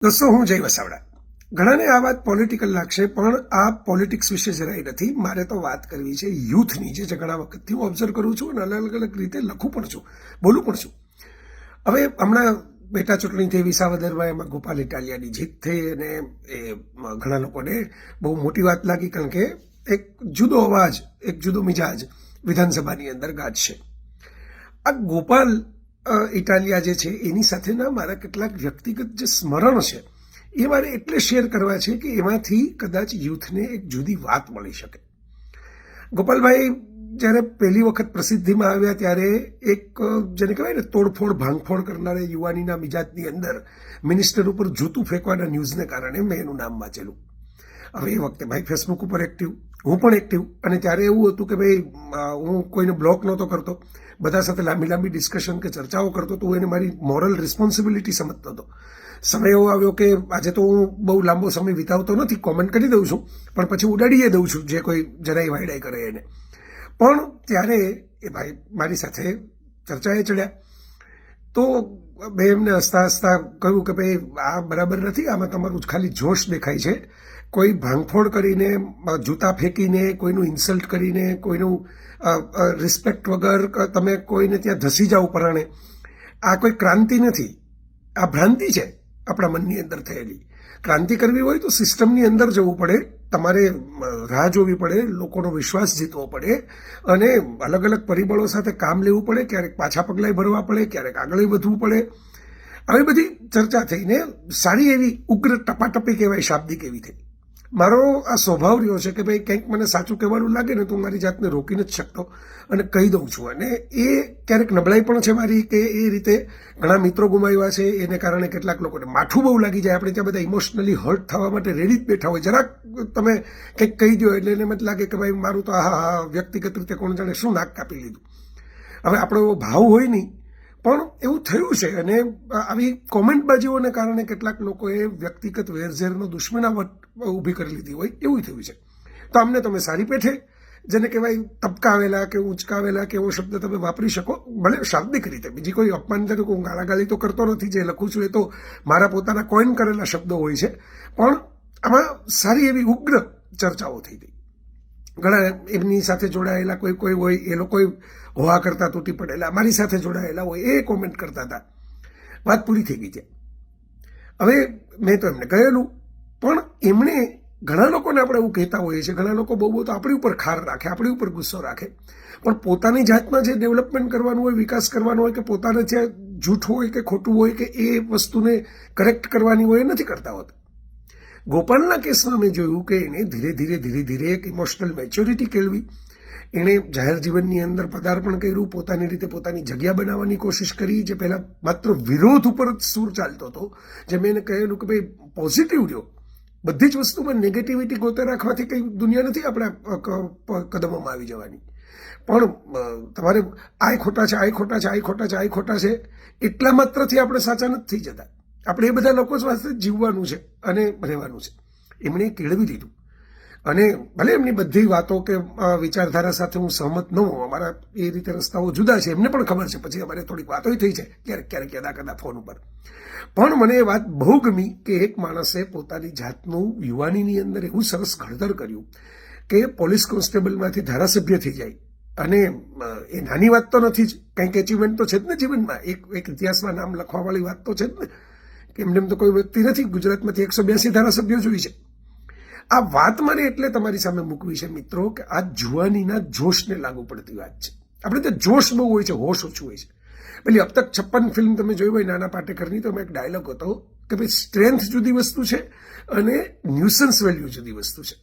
દોસ્તો, હું જય વસાવડા. ઘણાને આ વાત પોલિટિકલ લાગશે, પણ આ પોલિટિક્સ વિશે જરાય નથી. મારે તો વાત કરવી છે યુથની, જે ઘણા વખતથી હું ઓબ્ઝર્વ કરું છું અને અલગ અલગ રીતે લખું પણ છું, બોલું પણ છું. હવે હમણાં પેટા ચૂંટણી થઈ વિસાવદરમાં, એમાં ગોપાલ ઇટાલિયાની જીત થઈ અને એ ઘણા લોકોને બહુ મોટી વાત લાગી, કારણ કે એક જુદો અવાજ, એક જુદો મિજાજ વિધાનસભાની અંદર ગાજશે. આ ગોપાલ ઇટાલિયા જે છે એની સાથેના મારા કેટલાક વ્યક્તિગત જે સ્મરણ છે એ મારે એટલે શેર કરવા છે કે એમાંથી કદાચ યુથને એક જુદી વાત મળી શકે. ગોપાલભાઈ જ્યારે પહેલી વખત પ્રસિદ્ધિમાં આવ્યા ત્યારે એક જેને કહેવાય ને તોડફોડ ભાંગફોડ કરનારા યુવાનીના મિજાજની અંદર મિનિસ્ટર ઉપર જૂતું ફેંકવાના ન્યૂઝને કારણે મેં એનું નામ વાંચેલું. હવે એ વખતે ભાઈ ફેસબુક ઉપર એક્ટિવ, હું પણ એક્ટિવ, અને ત્યારે એવું હતું કે ભાઈ હું કોઈને બ્લોક નહોતો કરતો, બધા સાથે લાંબી લાંબી ડિસ્કશન કે ચર્ચાઓ કરતો તો એને મારી મોરલ રિસ્પોન્સિબિલિટી સમજતો હતો. સમય એવો આવ્યો કે આજે તો હું બહુ લાંબો સમય વિતાવતો નથી, કોમેન્ટ કરી દઉં છું, પણ પછી ઉડાડીએ દઉં છું જે કોઈ જરાય વાયડાઈ કરે એને. પણ ત્યારે એ ભાઈ મારી સાથે ચર્ચાએ ચડ્યા તો મેં એમને હસતા હસતા કહ્યું કે ભાઈ આ બરાબર નથી, આમાં તમારું ખાલી જોશ દેખાય છે. કોઈ ભાંગફોડ કરીને, જૂતા ફેંકીને, કોઈનું ઇન્સલ્ટ કરીને, કોઈનું રિસ્પેક્ટ વગર તમે કોઈને ત્યાં ધસી જાઓ પરાણે, આ કોઈ ક્રાંતિ નથી, આ ભ્રાંતિ છે આપણા મનની અંદર થયેલી. ક્રાંતિ કરવી હોય તો સિસ્ટમની અંદર જવું પડે, તમારે રાહ જોવી પડે, લોકોનો વિશ્વાસ જીતવો પડે અને અલગ અલગ પરિબળો સાથે કામ લેવું પડે, ક્યારેક પાછા પગલાં ભરવા પડે, ક્યારેક આગળ વધવું પડે. આવી બધી ચર્ચા થઈને સારી એવી ઉગ્ર ટપાટપી કહેવાય, શાબ્દિક એવી થઈ. મારો આ સ્વભાવ રહ્યો છે કે ભાઈ કંઈક મને સાચું કહેવાનું લાગે ને તો હું મારી જાતને રોકી નથી શકતો અને કહી દઉં છું. અને એ ક્યારેક નબળાઈ પણ છે મારી કે એ રીતે ઘણા મિત્રો ગુમાવ્યા છે, એને કારણે કેટલાક લોકોને માઠું બહુ લાગી જાય. આપણે ત્યાં બધા ઇમોશનલી હર્ટ થવા માટે રેડી જ બેઠા હોય. જરાક તમે કંઈક કહી દો એટલે એને મત લાગે કે ભાઈ મારું તો હા વ્યક્તિગત રીતે કોણ જાણે શું નાક કાપી લીધું. હવે આપણો એવો ભાવ હોય નહીં, પણ એવું થયું છે. અને આવી કોમેન્ટબાજીઓને કારણે કેટલાક લોકોએ વ્યક્તિગત વેરઝેરનો દુશ્મનાવટ ઊભી કરી લીધી હોય એવું થયું છે. તો આમને તમે સારી પેઠે જેને કહેવાય તબકાવેલા કે ઉંચકાવેલા કે એવો શબ્દ તમે વાપરી શકો, ભલે શાબ્દિક રીતે, બીજી કોઈ અપમાનજનક હું ગાળાગાળી તો કરતો નથી. જે લખું છું એ તો મારા પોતાના કોઈન કરેલા શબ્દો હોય છે, પણ આમાં સારી એવી ઉગ્ર ચર્ચાઓ થઈ હતી. ઘણા એમની સાથે જોડાયેલા કોઈ હોય એ લોકો હોવા કરતા તૂટી પડેલા, મારી સાથે જોડાયેલા હોય એ કોમેન્ટ કરતા હતા. વાત પૂરી થઈ ગઈ છે. હવે મેં તો એમને કહેલું, પણ એમણે ઘણા લોકોને આપણે એવું કહેતા હોઈએ છીએ, ઘણા લોકો બહુ તો આપણી ઉપર ખાર રાખે, આપણી ઉપર ગુસ્સો રાખે, પણ પોતાની જાતમાં જે ડેવલપમેન્ટ કરવાનું હોય, વિકાસ કરવાનો હોય, કે પોતાને જે જૂઠું હોય કે ખોટું હોય કે એ વસ્તુને કરેક્ટ કરવાની હોય એ નથી કરતા હોતા. ગોપાલના કેસમાં મેં જોયું કે એને ધીરે ધીરે એક ઇમોશનલ મેચ્યોરિટી કેળવી, એણે જાહેર જીવનની અંદર પદાર્પણ કર્યું, પોતાની રીતે પોતાની જગ્યા બનાવવાની કોશિશ કરી. જે પહેલાં માત્ર વિરોધ ઉપર જ સૂર ચાલતો હતો, જે મેં એને કહેલું કે ભાઈ પોઝિટિવ રહ્યો, બધી જ વસ્તુમાં નેગેટિવિટી ગોતે રાખવાથી કંઈ દુનિયા નથી આપણા કદમોમાં આવી જવાની. પણ તમારે આ ખોટા છે, આ ખોટા છે, આ ખોટા છે, આ ખોટા છે, એટલા માત્રથી આપણે સાચા નથી થઈ જતા. આપણે એ બધા લોકો સાથે જીવવાનું છે અને રહેવાનું છે. એમણે કેળવી લીધું. અને ભલે એમની બધી વાતો કે વિચારધારા સાથે હું સહમત ન હોઉં, અમારા એ રીતે રસ્તાઓ જુદા છે, એમને પણ ખબર છે. પછી અમારે થોડીક વાતો થઈ છે ક્યારેક કદા ફોન ઉપર. પણ મને એ વાત બહુ ગમી કે એક માણસે પોતાની જાતનું યુવાનીની અંદર એવું સરસ ઘડતર કર્યું કે પોલીસ કોન્સ્ટેબલમાંથી ધારાસભ્ય થઈ જાય. અને એ નાની વાત તો નથી જ, કંઈક એચિવમેન્ટ તો છે જ ને જીવનમાં. એક ઇતિહાસમાં નામ લખવાવાળી વાત તો છે જ ને, કે એમને તો કોઈ વ્યક્તિ નથી. ગુજરાતમાંથી 182 ધારાસભ્યો જોઈ છે. આ વાત મારે એટલે તમારી સામે મૂકવી છે મિત્રો, કે આ જુવાનીના જોશને લાગુ પડતી વાત છે. આપણે ત્યાં જોશ બહુ હોય છે, હોશ ઓછું હોય છે. પેલી અબ તક 56 ફિલ્મ તમે જોઈ હોય નાના પાટેકરની, તો એમાં એક ડાયલોગ હતો કે ભાઈ સ્ટ્રેન્થ જુદી વસ્તુ છે અને ન્યુસન્સ વેલ્યુ જુદી વસ્તુ છે.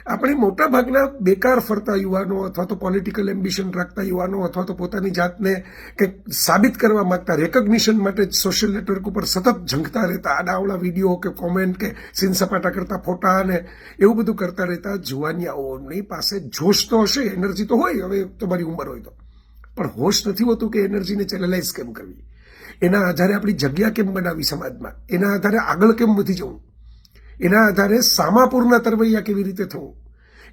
આપણે મોટા ભાગના બેકાર ફરતા યુવાનો, અથવા તો પોલિટિકલ એમ્બિશન રાખતા યુવાનો, અથવા તો પોતાની જાતને કંઈક સાબિત કરવા માંગતા, રેકગ્નિશન માટે સોશિયલ નેટવર્ક ઉપર સતત ઝંખતા રહેતા, આડાવડા વિડીયો કે કોમેન્ટ કે સીન સપાટા કરતા ફોટા અને એવું બધું કરતા રહેતા જુવાનિયાઓની પાસે જોશ તો હશે, એનર્જી તો હોય, હવે તમારી ઉંમર હોય તો, પણ હોશ નથી હોતું કે એનર્જીને ચેનલાઇઝ કેમ કરવી, એના આધારે આપણી જગ્યા કેમ બનાવવી સમાજમાં, એના આધારે આગળ કેમ વધી જવું, એના આધારે સામાપુરના તરવૈયા કેવી રીતે થવું,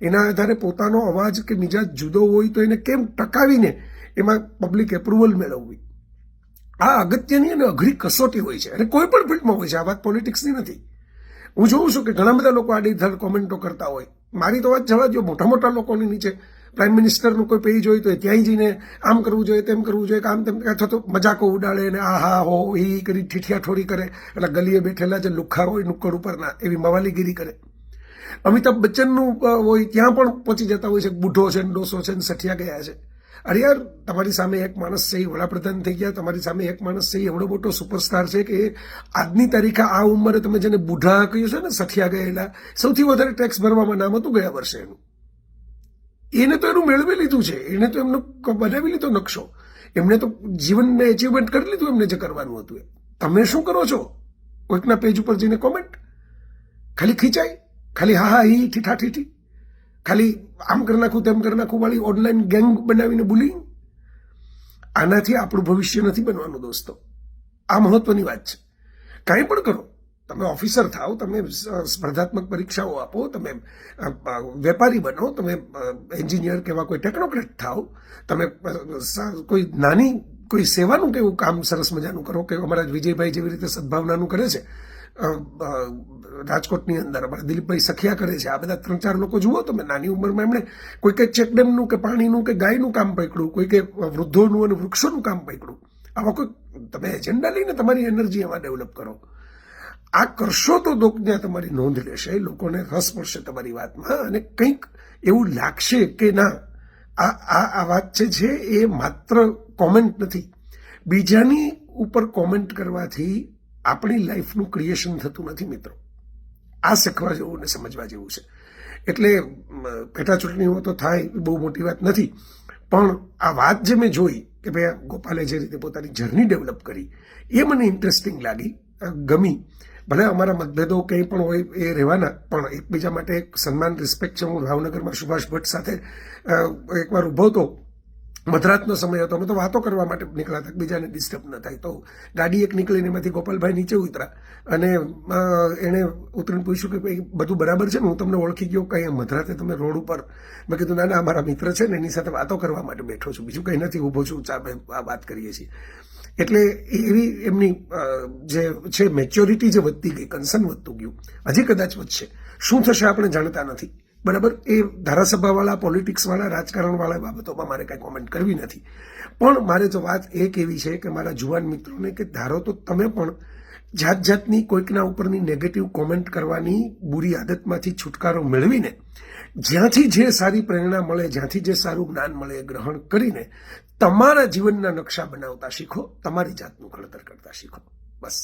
એના આધારે પોતાનો અવાજ કે મિજાજ જુદો હોય તો એને કેમ ટકાવીને એમાં પબ્લિક એપ્રુવલ મેળવવી. આ અગત્યની અને અઘરી કસોટી હોય છે અને કોઈ પણ ફિલ્ડમાં હોય છે. આ વાત પોલિટિક્સની નથી. હું જોઉં છું કે ઘણા બધા લોકો આડીધડ કોમેન્ટો કરતા હોય. મારી તો વાત જવા દો, મોટા મોટા લોકોની નીચે પ્રાઇમ મિનિસ્ટરનું કોઈ પેજ હોય તો ત્યાંય જઈને આમ કરવું જોઈએ, તેમ કરવું જોઈએ, આમ તેમ, અથવા તો મજાકો ઉડાડે ને આ હા હો એ કરી ઠીઠિયા ઠોડી કરે. એટલે ગલીએ બેઠેલા જે લુખ્ખા હોય નુક્કડ ઉપરના એવી મવાલીગીરી કરે. અમિતાભ બચ્ચનનું હોય ત્યાં પણ પહોંચી જતા હોય છે, બુઢો છે ને ડોસો છે ને સઠિયા ગયા છે. અરે યાર, તમારી સામે એક માણસ છે એ વડાપ્રધાન થઈ ગયા, તમારી સામે એક માણસ છે એ એવડો મોટો સુપરસ્ટાર છે કે આજની તારીખે આ ઉંમરે તમે જેને બુઢા કહ્યું છે ને, સઠિયા ગયેલા, સૌથી વધારે ટેક્સ ભરવામાં નામ હતું ગયા વર્ષે એનું. એને તો એનું મેળવી લીધું છે, એને તો એમનો બનાવી લીધો નકશો, એમને તો જીવનને એચિવમેન્ટ કરી લીધું એમને જે કરવાનું હતું એ. તમે શું કરો છો? કોઈકના પેજ ઉપર જઈને કોમેન્ટ, ખાલી ખીચાય, ખાલી હા હા હી ઠીઠા ઠીઠી, ખાલી આમ કરી નાખું તેમ કરી નાખું વાળી ઓનલાઈન ગેંગ બનાવીને બુલિંગ. આનાથી આપણું ભવિષ્ય નથી બનવાનું દોસ્તો. આ મહત્વની વાત છે. કાંઈ પણ કરો, તમે ઓફિસર થાઓ, તમે સ્પર્ધાત્મક પરીક્ષાઓ આપો, તમે વેપારી બનો, તમે એન્જિનિયર કે એવા કોઈ ટેકનોક્રેટ થાઓ, તમે કોઈ નાની કોઈ સેવાનું કે એવું કામ સરસ મજાનું કરો કે અમારા વિજયભાઈ જેવી રીતે સદભાવનાનું કરે છે રાજકોટની અંદર, અમારા દિલીપભાઈ સખિયા કરે છે. આ બધા 3-4 લોકો જુઓ તમે, નાની ઉંમરમાં એમણે કોઈ કંઈક ચેકડેમનું કે પાણીનું કે ગાયનું કામ પકડ્યું, કોઈ કે વૃદ્ધોનું અને વૃક્ષોનું કામ પકડ્યું. આવા કોઈ તમે એજન્ડા લઈને તમારી એનર્જી એમાં ડેવલપ કરો. આ કરશો તો ત્યાં તમારી નોંધ લેશે, લોકોને રસ પડશે તમારી વાતમાં અને કંઈક એવું લાગશે કે ના આ વાત છે એ માત્ર કોમેન્ટ નથી. બીજાની ઉપર કોમેન્ટ કરવાથી આપણી લાઈફનું ક્રિએશન થતું નથી મિત્રો. આ શીખવા જેવું ને સમજવા જેવું છે. એટલે પેટા ચૂંટણીઓ તો થાય બહુ મોટી વાત નથી, પણ આ વાત જે મેં જોઈ કે ભાઈ ગોપાલે જે રીતે પોતાની જર્ની ડેવલપ કરી એ મને ઇન્ટરેસ્ટિંગ લાગી, ગમી. ભલે અમારા મતભેદો કંઈ પણ હોય એ રહેવાના, પણ એકબીજા માટે એક સન્માન, રિસ્પેક્ટ છે. હું ભાવનગરમાં સુભાષ ભટ્ટ સાથે એકવાર ઊભો હતો, મધરાતનો સમય હતો, અમે તો વાતો કરવા માટે નીકળ્યા હતા, બીજાને ડિસ્ટર્બ ન થાય. તો ગાડી એક નીકળીને એમાંથી ગોપાલભાઈ નીચે ઉતરા અને એણે ઉતરીને પૂછ્યું કે ભાઈ બધું બરાબર છે ને, હું તમને ઓળખી ગયો, કંઈ મધરાતે તમે રોડ ઉપર? મેં કીધું ના ના, અમારા મિત્ર છે ને એની સાથે વાતો કરવા માટે બેઠો છું, બીજું કંઈ નથી, ઊભો છું, આ વાત કરીએ છીએ. એટલે એવી એમની જે છે મેચ્યોરિટી જે વધતી ગઈ, કન્સર્ન વધતું ગયું, હજી કદાચ વધશે. શું થશે આપણે જાણતા નથી, બરાબર. એ ધારાસભાવાળા, પોલિટિક્સવાળા, રાજકારણવાળા બાબતોમાં મારે કાંઈ કોમેન્ટ કરવી નથી. પણ મારે તો વાત એ કહેવી છે કે મારા જુવાન મિત્રોને કે ધારો તો તમે પણ જાત જાતની કોઈકના ઉપરની નેગેટિવ કોમેન્ટ કરવાની બુરી આદતમાંથી છુટકારો મેળવીને જ્યાંથી જે સારી પ્રેરણા મળે, જ્યાંથી જે સારું જ્ઞાન મળે એ ગ્રહણ કરીને તમારા જીવનના નકશા બનાવતા શીખો, તમારી જાતનું ઘડતર કરતા શીખો. બસ.